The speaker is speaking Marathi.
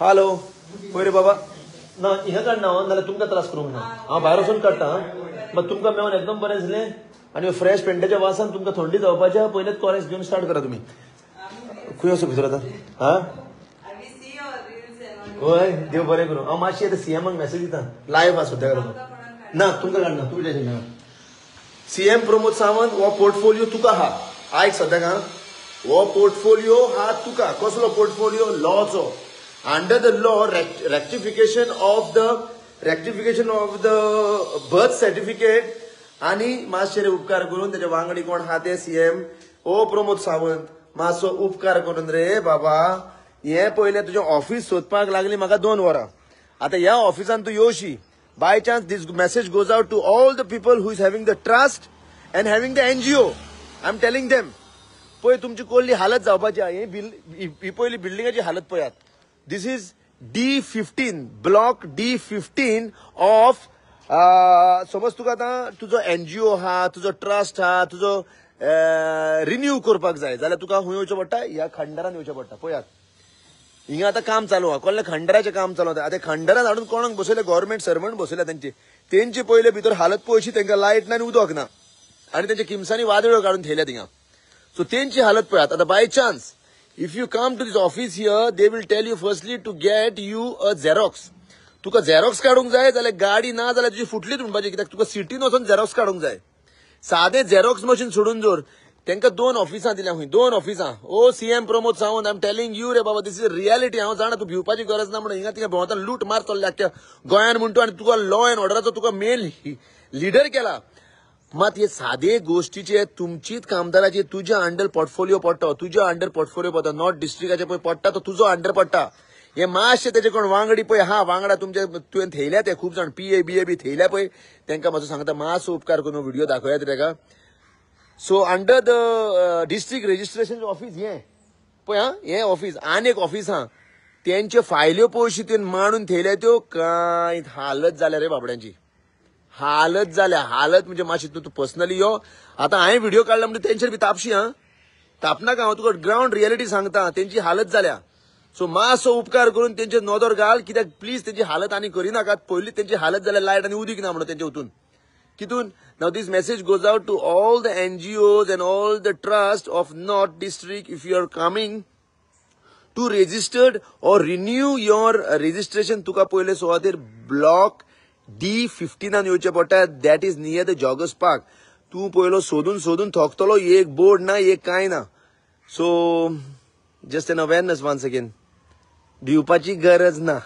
हॅलो होय रे बाबा ना हिंगा काडना नाल्यार तुमकां त्रास करूंक ना हांव भायर वचून काडटा मात तुमकां मेळून एकदम बरें दिसलें आनी फ्रेश पेंटाच्या वासान तुमकां थंडी जावपाच्या पयलेच कॉलेज घेवन स्टार्ट करा तुमी खंय वचूं भितर आतां हा होय देव बरें करूं हांव मातशी आतां सीएमाक मेसेज दिता लायव्ह आसा सद्या ना तुमकां काडना तुमी टेन्शन घेनाका सीएम प्रमोद सावंत हो पोर्टफोलियो तुका हा आयक सद्याक हा हो पोर्टफोलियो हा तुका कसलो पोर्टफोलियो लॉचो under the law rectification of the birth certificate आनी मातशे उपकार करून तेजे वांगडी कोण हा ते सीएम ओ प्रमोद सावंत मातसो उपकार करून रे बाबा हे पयले तुजें ऑफिस सोदपाक लागली म्हाका 2 वरां आतां ह्या ऑफिसान तूं येवशी by chance this message goes out to all the people who is having the trust and having the NGO I am telling them पळय तुमची कोल्ली हालत जावपाची ही पयली बिल्डिंगाची हालत पळयात दिस is D15 block D15 of समज तुका आतां तुजो एनजीओ हा तुजो ट्रस्ट हा तुजो रिन्यू करपाक जाय जाल्यार तुका खंय येवचें पडटा ह्या खंडारान येवचें पडटा पळयात हिंगा आतां काम चालू आहा कसलें खंडाराचें काम चालू आहा आतां खंडारान हाडून कोणाक बसयले गव्हर्नमेंट सर्वंट बसयल्या तेंची पयले भितर हालत पळयशी तांकां लायट ना आनी उदक ना आनी तेंच्या किमसांनी वादळ्यो काडून थेयल्या थिंगा सो तेंची हालत पळयात आतां by chance if you come to this office here they will tell you firstly to get you a xerox तुका झेरॉक्स काडूंक जाय जाल्यार गाडी ना जाल्यार तुजी फुटलीच म्हणपाची कित्याक तुका सिटीन वचून झेरॉक्स काडूंक जाय सादें झेरॉक्स मशीन सोडून जर तांकां 2 ऑफिसां दिल्या खंय 2 ऑफिसां oh CM Pramod Sawant I am telling you रे बाबा दिस इज रियालिटी हांव जाणा तूं भिवपाची गरज ना म्हणून हिंगा तिंगा भोंवता लूट मार चल्ल्या आख्ख्या गोंयान म्हणटो आनी तुका लॉ एंड ऑर्डराचो तुका मेन लिडर केला मात हे सादे गोष्टीचे तुमचीच कामदाराची तुज्या अंडर पोर्टफोलिओ पडटा तुज्या अंडर पोर्टफोलिओ पडटा नॉर्थ डिस्ट्रिक्टाचे पळय पडटा तो तुजो अंडर पडटा हे मातशे तेजे कोण वांगडी पळय हा वांगडा तुमचे तुवें थेयल्या ते खूब जाण PA BA बी थेयल्या पळय तांकां मातसो सांगता मातसो उपकार करून व्हिडिओ दाखयात ताका so under the district registration office हे पळय हा हे ऑफिस आनी एक ऑफिस हा तेंचे फायल्यो पळयशी तुवें मांडून थेयल्या त्यो कांय हालत जाल्या रे बाबड्यांची हालत म्हणजे मातशी तूं पर्सनली यो आतां हांवें व्हिडिओ काडला म्हणजे तेंचेर बी तापशी हा तापनाका हांव तुका ग्राउंड रियलिटी सांगता तेंची हालत जाल्या सो मातसो उपकार करून तेंचे नदर घाल कित्याक प्लीज तेंची हालत आनी करिनाकात पयलीं तेंची हालत जाल्यार लायट आनी उदीक ना म्हणून तेंचे उतून कितून नाव this message goes out to all the NGOs and all the trust of North District if you are coming to registered or renew your registration तुका पयले सुवातेर ब्लॉक D15 आन येवचें पडटा that is near the joggers park तूं पयलो सोदून थोकतलो एक बोर्ड ना एक कांय ना so just an awareness once again भिवपाची गरज ना